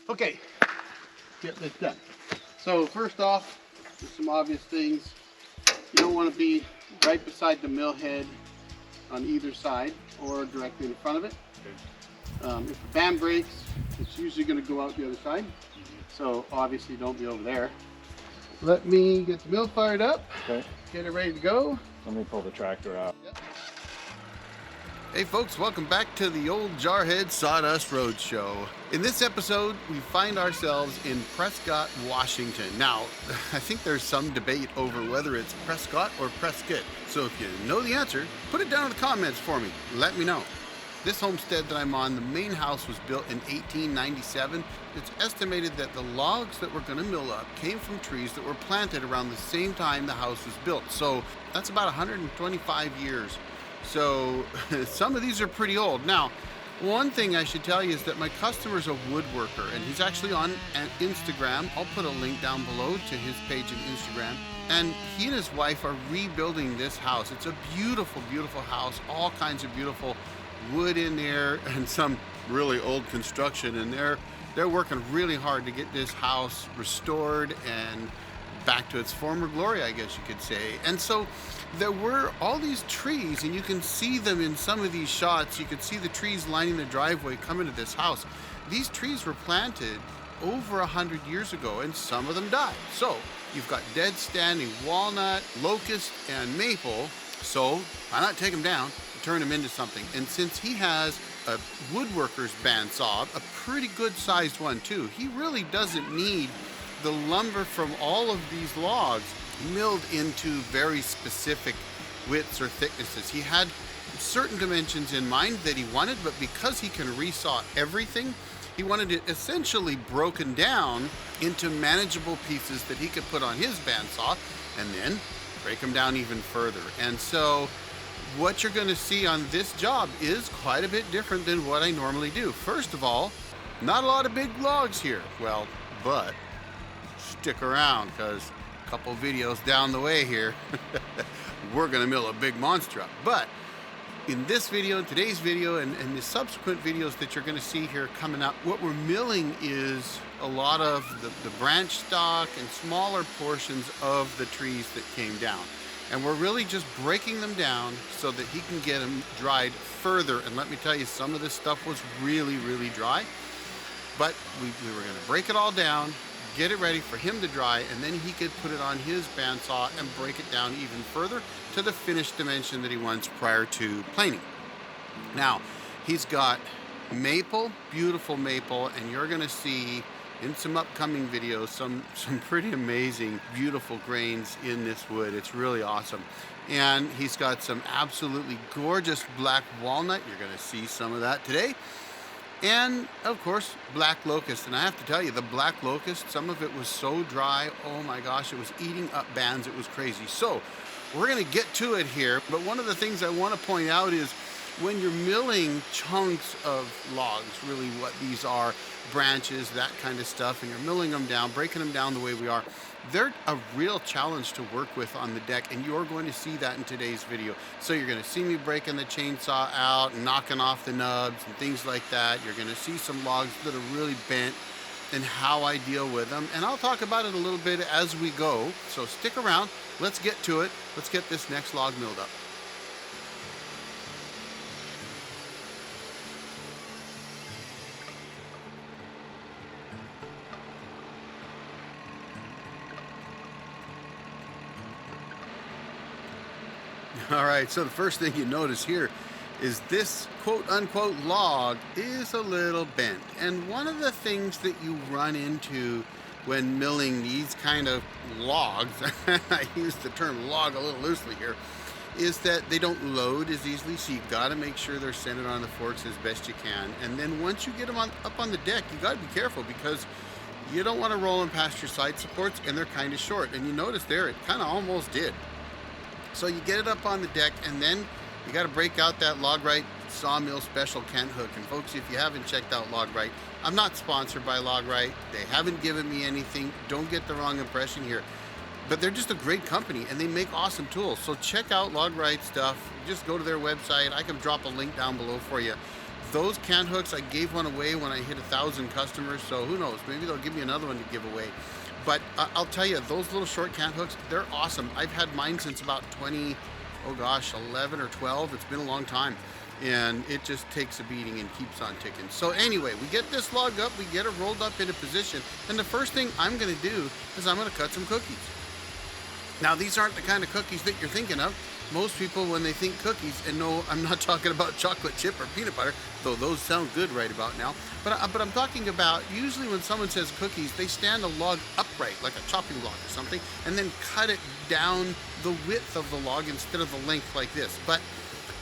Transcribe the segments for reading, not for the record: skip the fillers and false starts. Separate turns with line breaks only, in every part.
Okay, get this done. So first off, just some obvious things. You don't want to be right beside the mill head on either side or directly in front of it. If the band breaks, it's usually going to go out the other side. So obviously don't be over there. Let me get the mill fired up.
Okay.
Get it ready to go.
Let me pull the tractor out.
Yep. Hey folks, welcome back to the old Jarhead Sawdust Roadshow. In this episode, we find ourselves in Prescott, Washington. Now, I think there's some debate over whether it's Prescott or Prescott. So if you know the answer, put it down in the comments for me. Let me know. This homestead that I'm on, the main house was built in 1897. It's estimated that the logs that we're going to mill up came from trees that were planted around the same time the house was built. So that's about 125 years. So some of these are pretty old. Now, one thing I should tell you is that my customer's a woodworker, and he's actually on Instagram. I'll put a link down below to his page on Instagram. And he and his wife are rebuilding this house. It's a beautiful, beautiful house, all kinds of beautiful wood in there and some really old construction, and they're working really hard to get this house restored and back to its former glory, I guess you could say. And so there were all these trees, and you can see them in some of these shots. You can see the trees lining the driveway coming to this house. These trees were planted over 100 years ago, and some of them died. So you've got dead standing walnut, locust, and maple. So why not take them down and turn them into something? And since he has a woodworker's bandsaw, a pretty good sized one too, he really doesn't need the lumber from all of these logs milled into very specific widths or thicknesses. He had certain dimensions in mind that he wanted, but because he can resaw everything, he wanted it essentially broken down into manageable pieces that he could put on his bandsaw and then break them down even further. And so what you're going to see on this job is quite a bit different than what I normally do. First of all, not a lot of big logs here. Well, but stick around, because a couple videos down the way here, we're going to mill a big monster up. But in this video, today's video, and the subsequent videos that you're going to see here coming up, what we're milling is a lot of the branch stock and smaller portions of the trees that came down. And we're really just breaking them down so that he can get them dried further. And let me tell you, some of this stuff was really, really dry. But we were going to break it all down, get it ready for him to dry, and then he could put it on his bandsaw and break it down even further to the finished dimension that he wants prior to planing. Now, he's got maple, beautiful maple, and you're going to see in some upcoming videos some pretty amazing, beautiful grains in this wood. It's really awesome. And he's got some absolutely gorgeous black walnut. You're going to see some of that today. And of course, black locust. And I have to tell you, the black locust, some of it was so dry, oh my gosh, it was eating up bands, it was crazy. So we're gonna get to it here, but one of the things I wanna point out is when you're milling chunks of logs, really what these are, branches, that kind of stuff, and you're milling them down, breaking them down the way we are, they're a real challenge to work with on the deck, and you're going to see that in today's video. So you're going to see me breaking the chainsaw out and knocking off the nubs and things like that. You're going to see some logs that are really bent and how I deal with them, and I'll talk about it a little bit as we go. So stick around, let's get to it. Let's get this next log milled up. All right, so the first thing you notice here is this quote-unquote log is a little bent. And one of the things that you run into when milling these kind of logs, I use the term log a little loosely here, is that they don't load as easily, so you've got to make sure they're centered on the forks as best you can. And then once you get them up on the deck, you got to be careful, because you don't want to roll them past your side supports, and they're kind of short. And you notice there, it kind of almost did. So you get it up on the deck, and then you got to break out that Logrite Sawmill Special Kent hook. And folks, if you haven't checked out Logrite, I'm not sponsored by Logrite. They haven't given me anything. Don't get the wrong impression here. But they're just a great company, and they make awesome tools. So check out Logrite stuff. Just go to their website. I can drop a link down below for you. those cant hooks, I gave one away when I hit 1,000 customers, so who knows, maybe they'll give me another one to give away. But I'll tell you, those little short cant hooks, they're awesome. I've had mine since about 11 or 12. It's been a long time. And it just takes a beating and keeps on ticking. So anyway, we get this log up, we get it rolled up into position, and the first thing I'm gonna do is I'm gonna cut some cookies. Now, these aren't the kind of cookies that you're thinking of. Most people, when they think cookies, and no, I'm not talking about chocolate chip or peanut butter, though those sound good right about now. But I'm talking about, usually when someone says cookies, they stand a log upright, like a chopping block or something, and then cut it down the width of the log instead of the length like this. But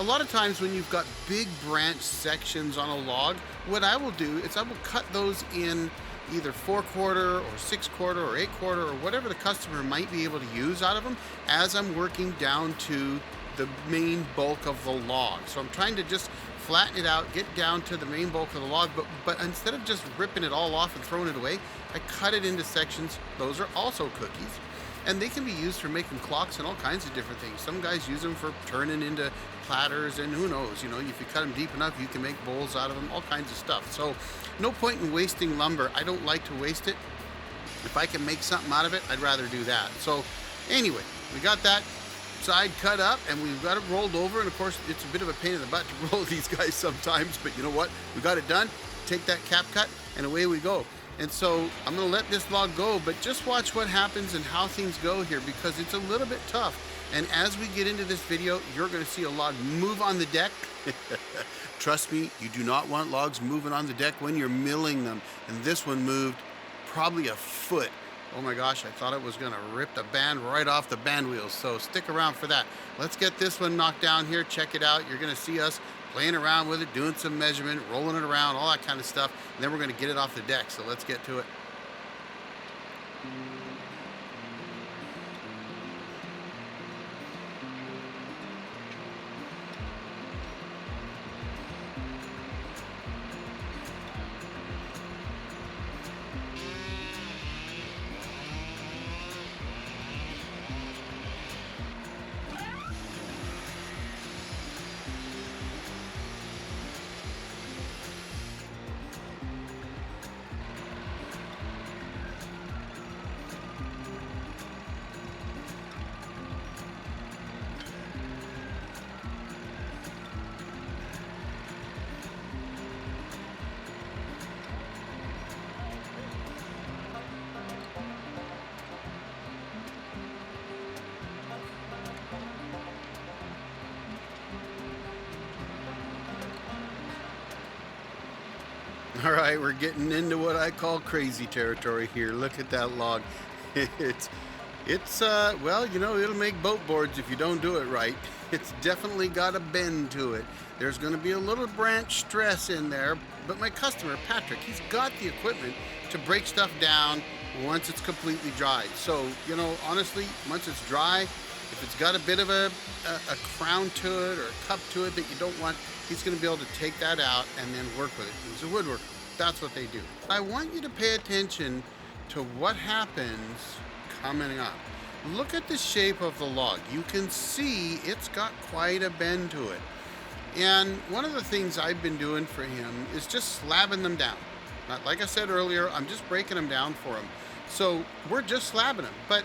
a lot of times when you've got big branch sections on a log, what I will do is I will cut those in either 4/4 or 6/4 or 8/4 or whatever the customer might be able to use out of them as I'm working down to the main bulk of the log. So I'm trying to just flatten it out, get down to the main bulk of the log, but instead of just ripping it all off and throwing it away, I cut it into sections. Those are also cookies. And they can be used for making clocks and all kinds of different things. Some guys use them for turning into platters, and who knows, you know, if you cut them deep enough, you can make bowls out of them, all kinds of stuff. So no point in wasting lumber. I don't like to waste it. If I can make something out of it, I'd rather do that. So anyway, we got that side cut up and we've got it rolled over. And of course, it's a bit of a pain in the butt to roll these guys sometimes, but you know what? We got it done. Take that cap cut and away we go. And so I'm gonna let this log go, but just watch what happens and how things go here, because it's a little bit tough. And as we get into this video, you're gonna see a log move on the deck. Trust me, you do not want logs moving on the deck when you're milling them. And this one moved probably a foot. Oh my gosh, I thought it was gonna rip the band right off the band wheels. So stick around for that. Let's get this one knocked down here. Check it out. You're gonna see us playing around with it, doing some measurement, rolling it around, all that kind of stuff. And then we're gonna get it off the deck. So let's get to it. All right, we're getting into what I call crazy territory here. Look at that log. It's well, you know, it'll make boat boards if you don't do it right. It's definitely got a bend to it. There's going to be a little branch stress in there, but my customer, Patrick, he's got the equipment to break stuff down once it's completely dried. So, you know, honestly, once it's dry, if it's got a bit of a crown to it or a cup to it that you don't want, he's going to be able to take that out and then work with it. He's a woodworker. That's what they do. I want you to pay attention to what happens coming up. Look at the shape of the log. You can see it's got quite a bend to it. And one of the things I've been doing for him is just slabbing them down. Not, like I said earlier, I'm just breaking them down for him. So we're just slabbing them. But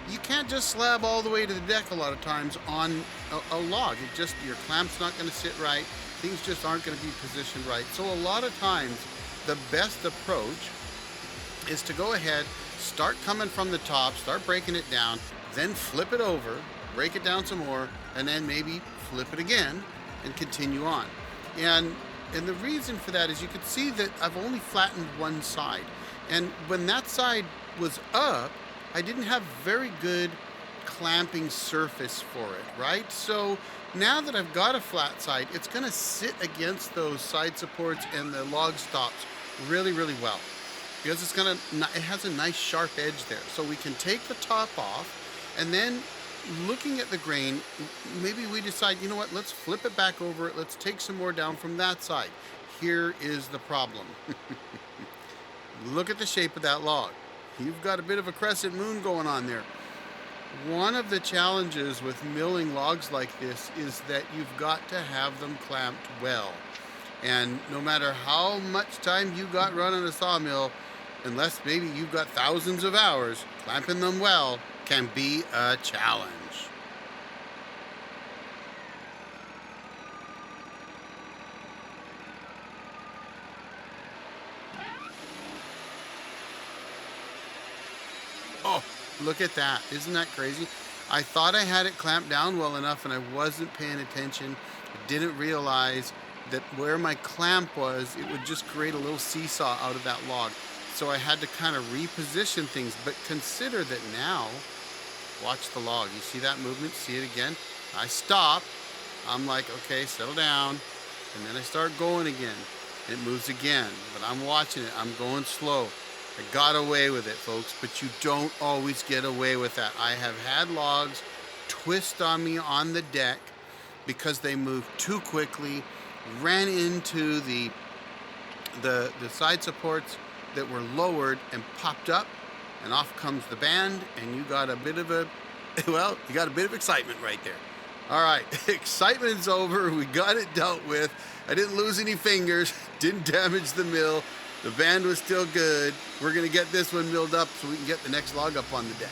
you can't just slab all the way to the deck a lot of times on a log. It just, your clamp's not going to sit right. Things just aren't going to be positioned right. So a lot of times, the best approach is to go ahead, start coming from the top, start breaking it down, then flip it over, break it down some more, and then maybe flip it again and continue on. And the reason for that is you could see that I've only flattened one side. And when that side was up, I didn't have very good clamping surface for it, right? So now that I've got a flat side, it's gonna sit against those side supports and the log stops really, really well. Because it has a nice sharp edge there. So we can take the top off, and then looking at the grain, maybe we decide, you know what, let's flip it back over, let's take some more down from that side. Here is the problem. Look at the shape of that log. You've got a bit of a crescent moon going on there. One of the challenges with milling logs like this is that you've got to have them clamped well. And no matter how much time you got running a sawmill, unless maybe you've got thousands of hours, clamping them well can be a challenge. Oh, look at that. Isn't that crazy? I thought I had it clamped down well enough and I wasn't paying attention. I didn't realize that where my clamp was, it would just create a little seesaw out of that log. So I had to kind of reposition things. But consider that now, watch the log. You see that movement? See it again? I stop. I'm like, okay, settle down. And then I start going again. It moves again, but I'm watching it. I'm going slow. I got away with it, folks, but you don't always get away with that. I have had logs twist on me on the deck because they moved too quickly, ran into the side supports that were lowered and popped up, and off comes the band, and you got a bit of a, well, you got a bit of excitement right there. All right, excitement's over. We got it dealt with. I didn't lose any fingers, didn't damage the mill. The band was still good. We're gonna get this one milled up so we can get the next log up on the deck.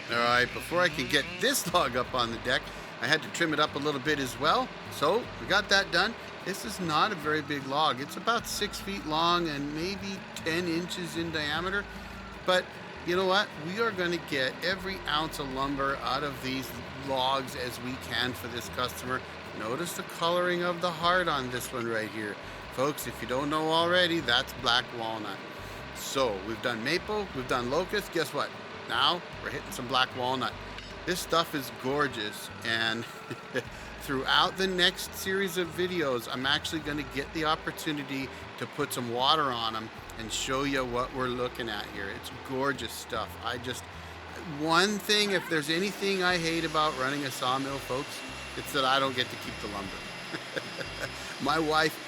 All right, before I can get this log up on the deck, I had to trim it up a little bit as well. So we got that done. This is not a very big log. It's about 6 feet long and maybe 10 inches in diameter. But you know what? We are going to get every ounce of lumber out of these logs as we can for this customer. Notice the coloring of the heart on this one right here. Folks, if you don't know already, that's black walnut. So we've done maple, we've done locust. Guess what? Now we're hitting some black walnut. This stuff is gorgeous, and throughout the next series of videos, I'm actually going to get the opportunity to put some water on them and show you what we're looking at here. It's gorgeous stuff. One thing, if there's anything I hate about running a sawmill, folks, it's that I don't get to keep the lumber. My wife,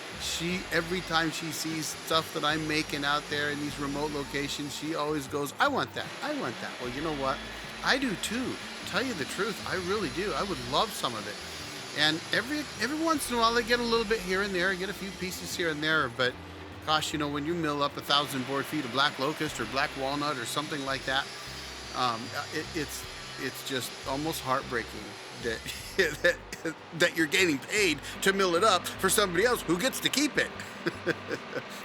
every time she sees stuff that I'm making out there in these remote locations, she always goes, I want that, I want that. Well, you know what? I do too. Tell you the truth, I really do. I would love some of it. And every once in a while, I get a little bit here and there, I get a few pieces here and there, but gosh, you know, when you mill up 1,000 board feet of black locust or black walnut or something like that, it's just almost heartbreaking that that you're getting paid to mill it up for somebody else who gets to keep it.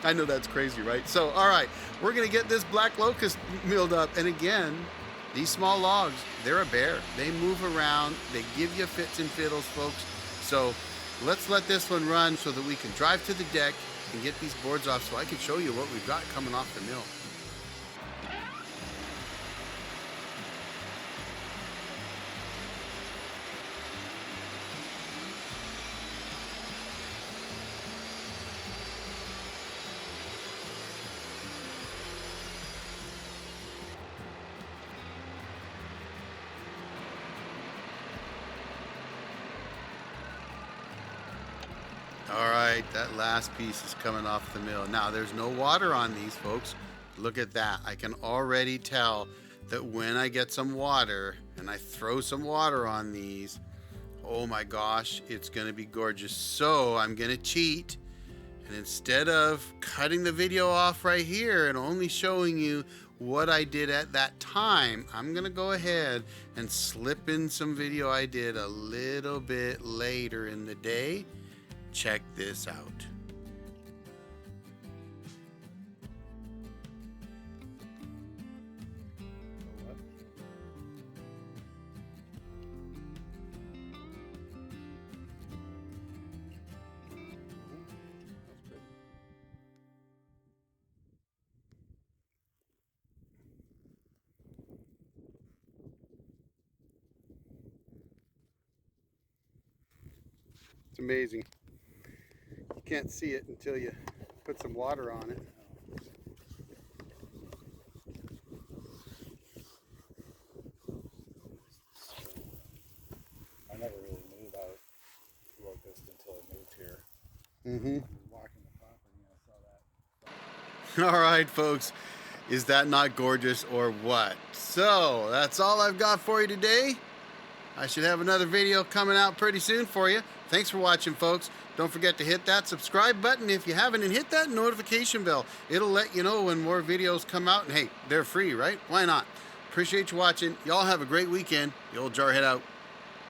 I know that's crazy, right? So, all right, we're gonna get this black locust milled up. And again, these small logs, they're a bear. They move around, they give you fits and fiddles, folks. So let's let this one run so that we can drive to the deck and get these boards off so I can show you what we've got coming off the mill. All right, that last piece is coming off the mill. Now, there's no water on these, folks. Look at that. I can already tell that when I get some water and I throw some water on these, oh my gosh, it's going to be gorgeous. So I'm going to cheat. And instead of cutting the video off right here and only showing you what I did at that time, I'm going to go ahead and slip in some video I did a little bit later in the day. Check this out. It's amazing. You can't see it until you put some water on it.
never really knew about Locust until I moved here.
Mm-hmm.
I was walking the property and I saw that.
All right, folks. Is that not gorgeous or what? So that's all I've got for you today. I should have another video coming out pretty soon for you. Thanks for watching, folks. Don't forget to hit that subscribe button if you haven't, and hit that notification bell. It'll let you know when more videos come out. And hey, they're free, right? Why not? Appreciate you watching. Y'all have a great weekend. The Old Jarhead out.